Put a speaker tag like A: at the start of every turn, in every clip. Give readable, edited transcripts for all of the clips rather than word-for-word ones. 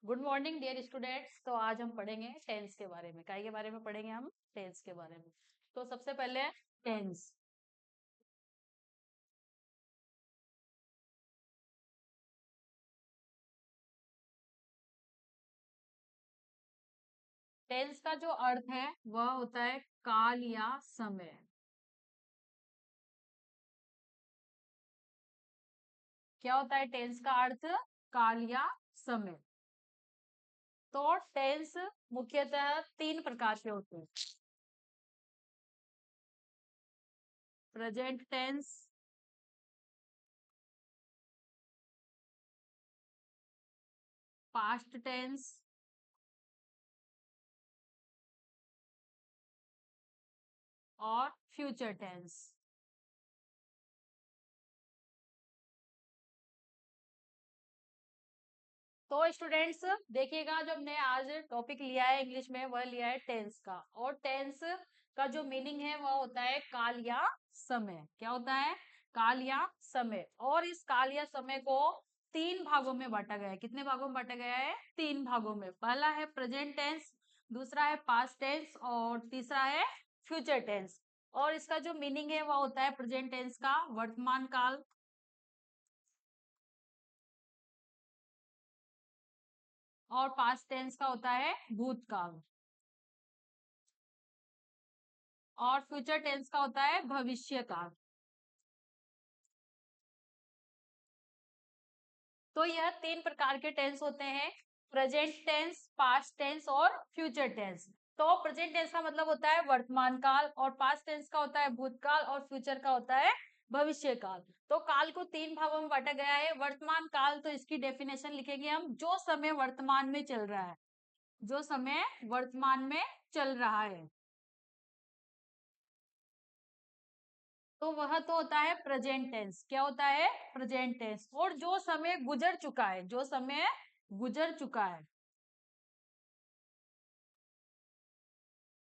A: Good morning dear students. तो आज हम पढ़ेंगे टेंस के बारे में। काय के बारे में पढ़ेंगे हम? टेंस के बारे में। तो सबसे पहले टेंस। टेंस का जो अर्थ है वह होता है काल या समय। क्या होता है टेंस का अर्थ? काल या समय। तो टेंस मुख्यतः तीन प्रकार के होते हैं। प्रेजेंट टेंस, पास्ट टेंस और फ्यूचर टेंस। तो स्टूडेंट्स देखिएगा, जो हमने आज टॉपिक लिया है इंग्लिश में वह लिया है टेंस का। और टेंस का जो मीनिंग है वह होता है काल या समय। क्या होता है? काल या समय। और इस काल या समय को तीन भागों में बांटा गया है। कितने भागों में बांटा गया है? तीन भागों में। पहला है प्रेजेंट टेंस, दूसरा है पास्ट टेंस और तीसरा है फ्यूचर टेंस। और इसका जो मीनिंग है वह होता है प्रेजेंट टेंस का वर्तमान काल, और पास्ट टेंस का होता है भूतकाल, और फ्यूचर टेंस का होता है भविष्य काल। तो यह तीन प्रकार के टेंस होते हैं, प्रेजेंट टेंस, पास्ट टेंस और फ्यूचर टेंस। तो प्रेजेंट टेंस का मतलब होता है वर्तमान काल, और पास्ट टेंस का होता है भूतकाल, और फ्यूचर का होता है भविष्य काल। तो काल को तीन भागों में बांटा गया है। वर्तमान काल, तो इसकी डेफिनेशन लिखेंगे हम, जो समय वर्तमान में चल रहा है। जो समय वर्तमान में चल रहा है तो वह तो होता है प्रेजेंट टेंस। क्या होता है? Present tense. और जो समय गुजर चुका है, जो समय गुजर चुका है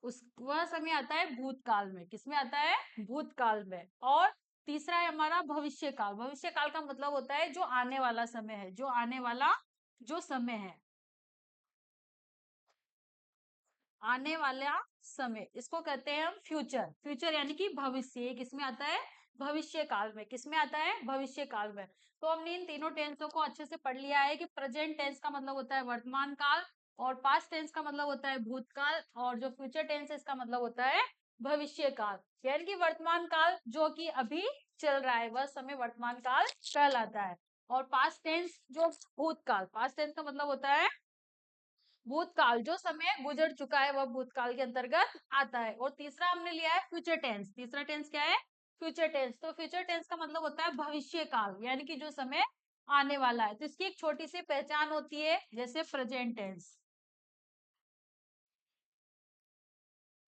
A: उस वह समय आता है भूतकाल में। किसमें आता है? भूतकाल में। और तीसरा है हमारा भविष्य काल। भविष्य काल का मतलब होता है जो आने वाला समय है, जो आने वाला जो समय है, आने वाला समय, इसको कहते हैं हम फ्यूचर। फ्यूचर यानी कि भविष्य। ये किसमें आता है? भविष्य काल में। किसमें आता है? भविष्य काल में। तो हमने इन तीनों टेंसों को अच्छे से पढ़ लिया है कि प्रेजेंट टेंस का मतलब होता है वर्तमान काल, और पास्ट टेंस का मतलब होता है भूतकाल, और जो फ्यूचर टेंस है इसका मतलब होता है भविष्य काल। यानी कि वर्तमान काल जो कि अभी चल रहा है वह समय वर्तमान काल कहलाता है। और पास्ट टेंस जो भूतकाल, पास्ट टेंस का मतलब होता है भूतकाल, जो समय गुजर चुका है वह भूतकाल के अंतर्गत आता है। और तीसरा हमने लिया है फ्यूचर टेंस। तीसरा टेंस क्या है? Future tense. तो फ्यूचर टेंस का मतलब होता है भविष्य काल, यानी कि जो समय आने वाला है। तो इसकी एक छोटी सी पहचान होती है, जैसे प्रेजेंट टेंस।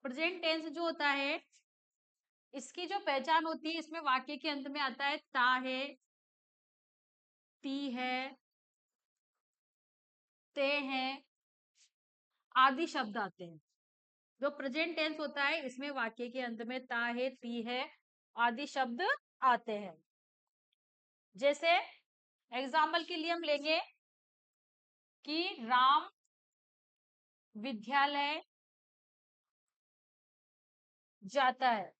A: प्रेजेंट टेंस जो होता है इसकी जो पहचान होती है, इसमें वाक्य के अंत में आता है ता है, ती है, ते हैं आदि शब्द आते हैं। जो प्रेजेंट टेंस होता है इसमें वाक्य के अंत में ता है, ती है आदि शब्द आते हैं। जैसे एग्जाम्पल के लिए हम लेंगे कि राम विद्यालय जाता है।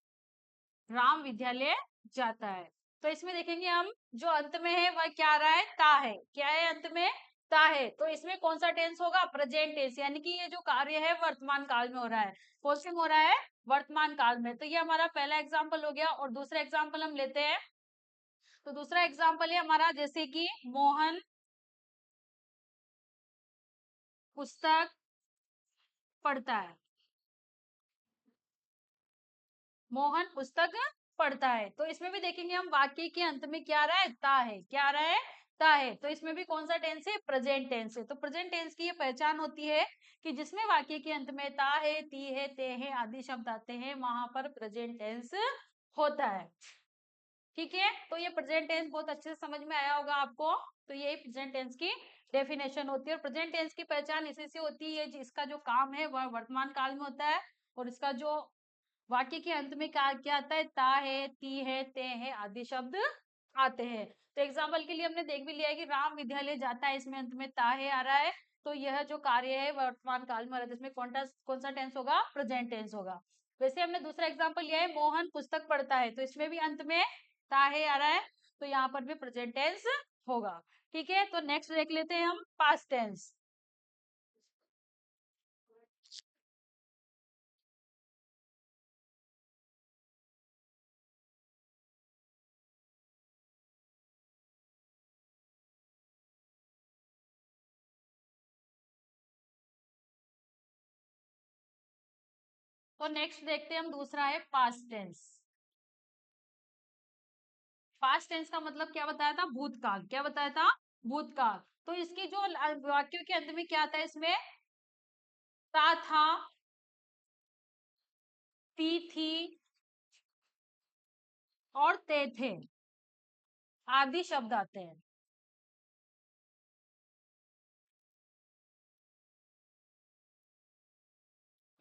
A: राम विद्यालय जाता है। तो इसमें देखेंगे हम, जो अंत में है वह क्या आ रहा है? ता है। क्या है अंत में? ता है। तो इसमें कौन सा टेंस होगा? Present tense. यानी कि ये जो कार्य है वर्तमान काल में हो रहा है। कौन से में हो रहा है? वर्तमान काल में। तो ये हमारा पहला एग्जाम्पल हो गया। और दूसरा एग्जाम्पल हम लेते हैं। तो दूसरा एग्जाम्पल है हमारा, जैसे कि मोहन पुस्तक पढ़ता है। मोहन पुस्तक पढ़ता है। तो इसमें भी देखेंगे हम, वाक्य के अंत में क्या आ रहा है? ता है। क्या आ रहा है? ता है। तो इसमें भी कौन सा टेंस है? प्रेजेंट टेंस है। तो प्रेजेंट टेंस की ये पहचान होती है कि जिसमें वाक्य के अंत में ता है, ती है, ते है आदि शब्द आते हैं, वहां पर प्रेजेंट टेंस होता है। ठीक है। तो ये प्रेजेंट टेंस बहुत अच्छे से समझ में आया होगा आपको। तो ये प्रेजेंट टेंस की डेफिनेशन होती है। और प्रेजेंट टेंस की पहचान इसी से होती है, जिसका जो काम है वह वर्तमान काल में होता है, और इसका जो वाक्य के अंत में क्या क्या आता है? ता है, ती है, ते है आदि शब्द आते हैं। तो एग्जाम्पल के लिए हमने देख भी लिया है कि राम विद्यालय जाता है, इसमें अंत में ता है आ रहा है। तो यह जो कार्य है वर्तमान काल में हो रहा है, इसमें कौन सा टेंस होगा? प्रेजेंट टेंस होगा। वैसे हमने दूसरा एग्जाम्पल लिया है, मोहन पुस्तक पढ़ता है, तो इसमें भी अंत में ता है आ रहा है, तो यहाँ पर भी प्रेजेंट टेंस होगा। ठीक है, तो नेक्स्ट देख लेते हैं हम पास्ट टेंस। तो नेक्स्ट देखते हैं हम, दूसरा है पास्ट टेंस। पास्ट टेंस का मतलब क्या बताया था? भूतकाल। क्या बताया था? भूतकाल। तो इसकी जो वाक्यों के अंत में क्या आता है इसमें? ता था, ती थी और ते थे आदि शब्द आते हैं।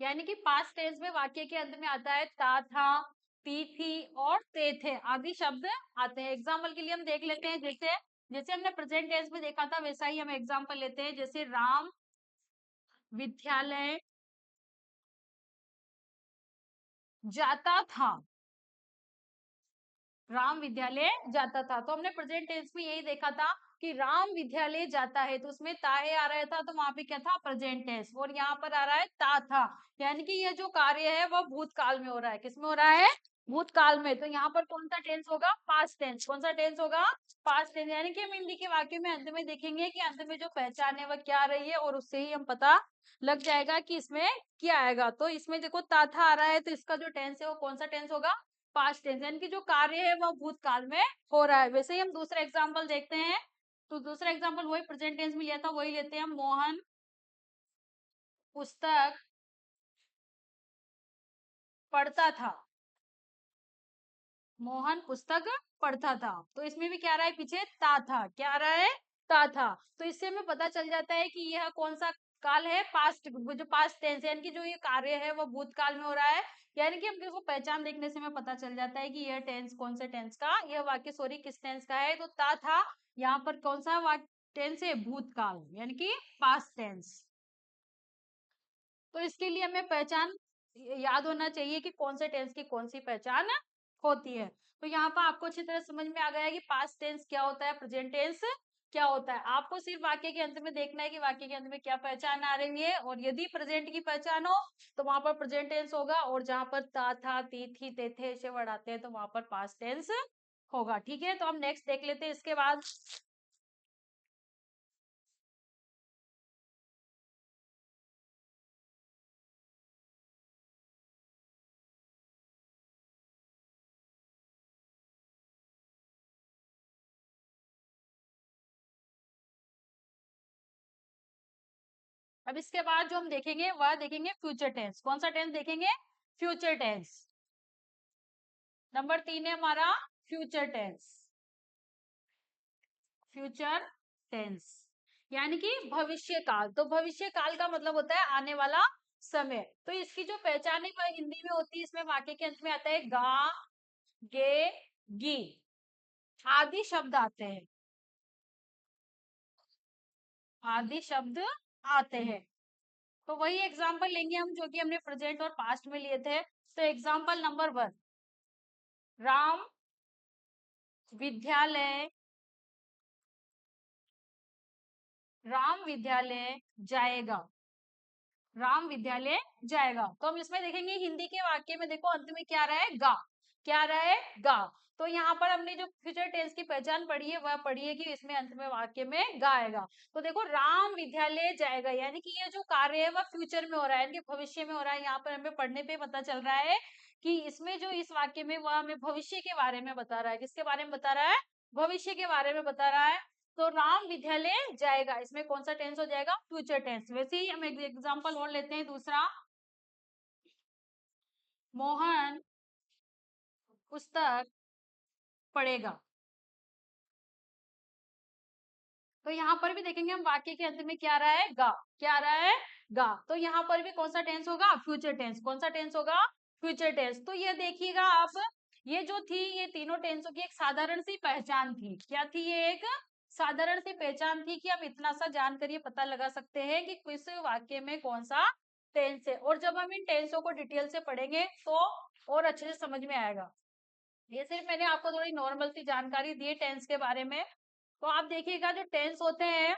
A: यानी कि पास्ट टेंस में वाक्य के अंत में आता है ता था, ती थी और ते थे आदि शब्द आते हैं। एग्जाम्पल के लिए हम देख लेते हैं, जैसे जैसे हमने प्रेजेंट टेंस में देखा था वैसा ही हम एग्जाम्पल लेते हैं। जैसे राम विद्यालय जाता था, राम विद्यालय जाता था, तो हमने प्रेजेंट टेंस में यही देखा था कि राम विद्यालय जाता है, तो उसमें ताहे आ रहा था, तो वहां पे क्या था? Present tense. और यहाँ पर आ रहा है ता था, यानी कि यह जो कार्य है वह भूतकाल में हो रहा है। किसमें हो रहा है? भूतकाल में। तो यहाँ पर कौन सा टेंस होगा? Past tense. कौन सा टेंस होगा? Past tense. यानी कि हम हिंदी के वाक्य में अंत में देखेंगे कि अंत में जो पहचान है वह क्या आ रही है, और उससे ही हम पता लग जाएगा कि इसमें क्या आएगा। तो इसमें देखो ता था आ रहा है, तो इसका जो टेंस है वो कौन सा टेंस होगा? Past tense. यानी कि जो कार्य है वह भूतकाल में हो रहा है। वैसे ही हम दूसरा एग्जांपल देखते हैं, तो दूसरा एग्जांपल वही प्रेजेंट टेंस में लिया था, वही लेते हैं हम। मोहन पुस्तक पढ़ता था, मोहन पुस्तक पढ़ता था, तो इसमें भी क्या आ रहा है? पीछे ता था। क्या आ रहा है? ता था। तो इससे हमें पता चल जाता है कि यह कौन सा काल है? पास्ट, जो पास्ट टेंस है, यानी कि जो ये कार्य है वो भूतकाल में हो रहा है। यानी कि हम इसको पहचान देखने से हमें पता चल जाता है कि यह टेंस कौन से टेंस का, यह वाक्य सॉरी किस टेंस का है। तो ता था यहाँ पर कौन सा वाक्य टेंस है? भूतकाल, यानी कि पास्ट टेंस। तो इसके लिए हमें पहचान याद होना चाहिए कि कौन से टेंस की कौन सी पहचान होती है। तो यहाँ पर आपको अच्छी तरह समझ में आ गया है कि पास्ट टेंस क्या होता है, प्रेजेंट टेंस क्या होता है। आपको सिर्फ वाक्य के अंत में देखना है कि वाक्य के अंत में क्या पहचान आ रही है, और यदि प्रेजेंट की पहचान हो तो वहां पर प्रेजेंट टेंस होगा, और जहां पर ता था, ती थी, ते थे ऐसे वर्ड आते हैं तो वहां पर पास्ट टेंस होगा। ठीक है, तो हम नेक्स्ट देख लेते हैं इसके बाद। अब इसके बाद जो हम देखेंगे वह देखेंगे फ्यूचर टेंस। कौन सा टेंस देखेंगे? Future tense. नंबर 3 है हमारा फ्यूचर टेंस। फ्यूचर टेंस यानी कि भविष्य काल। तो भविष्य काल का मतलब होता है आने वाला समय। तो इसकी जो पहचान है वह हिंदी में होती है। इसमें वाक्य के अंत में आता है गा, गे, गी आदि शब्द आते हैं, आदि शब्द आते हैं। तो वही एग्जाम्पल लेंगे हम जो कि हमने प्रेजेंट और पास्ट में लिए थे। तो एग्जाम्पल नंबर 1, राम विद्यालय, राम विद्यालय जाएगा, राम विद्यालय जाएगा। तो हम इसमें देखेंगे हिंदी के वाक्य में, देखो अंत में क्या आ रहा है? गा। क्या आ रहा है? गा। तो यहाँ पर हमने जो फ्यूचर टेंस की पहचान पढ़ी है वह पढ़ी है कि इसमें अंत में वाक्य में गा आएगा। तो देखो राम विद्यालय जाएगा, यानी कि ये जो कार्य है वह फ्यूचर में हो रहा है, यानी कि भविष्य में हो रहा है। यहाँ पर हमें पढ़ने पे पता चल रहा है कि इसमें जो इस वाक्य में वह हमें भविष्य के बारे में बता रहा है। किसके बारे में बता रहा है? भविष्य के बारे में बता रहा है। तो राम विद्यालय जाएगा, इसमें कौन सा टेंस हो जाएगा? Future tense. वैसे ही हम एक एग्जांपल और लेते हैं दूसरा, मोहन पुस्तक पढ़ेगा। तो यहाँ पर भी देखेंगे हम वाक्य के अंत में क्या आ रहा है? गा। क्या आ रहा है? गा। तो यहाँ पर भी कौन सा टेंस होगा? Future tense. कौन सा टेंस होगा? Future tense. तो ये देखिएगा आप, ये जो थी ये तीनों टेंसों की एक साधारण सी पहचान थी। क्या थी ये? एक साधारण सी पहचान थी कि हम इतना सा जानकर ये पता लगा सकते हैं कि किस वाक्य में कौन सा टेंस है, और जब हम इन टेंसों को डिटेल से पढ़ेंगे तो और अच्छे से समझ में आएगा। ये सिर्फ मैंने आपको थोड़ी नॉर्मल सी जानकारी दी है टेंस के बारे में। तो आप देखिएगा जो टेंस होते हैं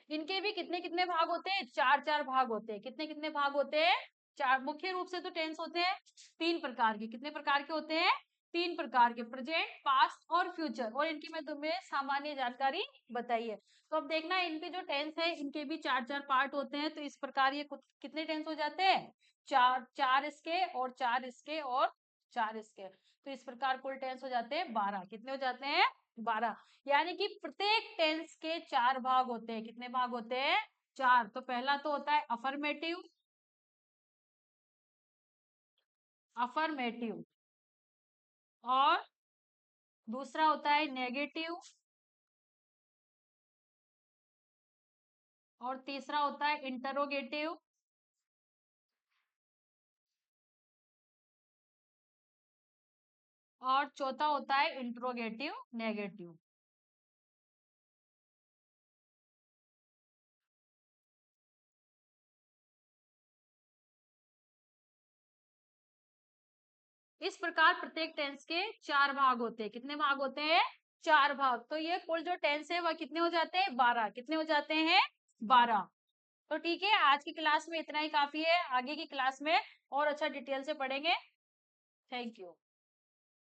A: इनके भी कितने कितने भाग होते हैं, चार चार भाग होते हैं। कितने कितने भाग होते हैं, चार। मुख्य रूप से तो टेंस होते हैं तीन प्रकार के। कितने प्रकार के होते हैं, तीन प्रकार के, प्रेजेंट, पास्ट और फ्यूचर। और इनकी मैं तुम्हें सामान्य जानकारी बताई है। तो अब देखना इनके जो टेंस है इनके भी चार चार पार्ट होते हैं। तो इस प्रकार ये कितने टेंस हो जाते हैं, चार। चार इसके और चार इसके और चार इसके, तो इस प्रकार कुल टेंस हो जाते हैं 12। कितने हो जाते हैं, 12। यानी कि प्रत्येक टेंस के चार भाग होते हैं। कितने भाग होते हैं, चार। तो पहला तो होता है अफर्मेटिव, अफर्मेटिव। और दूसरा होता है नेगेटिव, और तीसरा होता है इंटरोगेटिव, और चौथा होता है इंट्रोगेटिव नेगेटिव। इस प्रकार प्रत्येक टेंस के चार भाग होते हैं। कितने भाग होते हैं, चार भाग। तो ये कुल जो टेंस है वह कितने हो जाते हैं, 12। कितने हो जाते हैं, 12। तो ठीक है, आज की क्लास में इतना ही काफी है। आगे की क्लास में और अच्छा डिटेल से पढ़ेंगे। Thank you.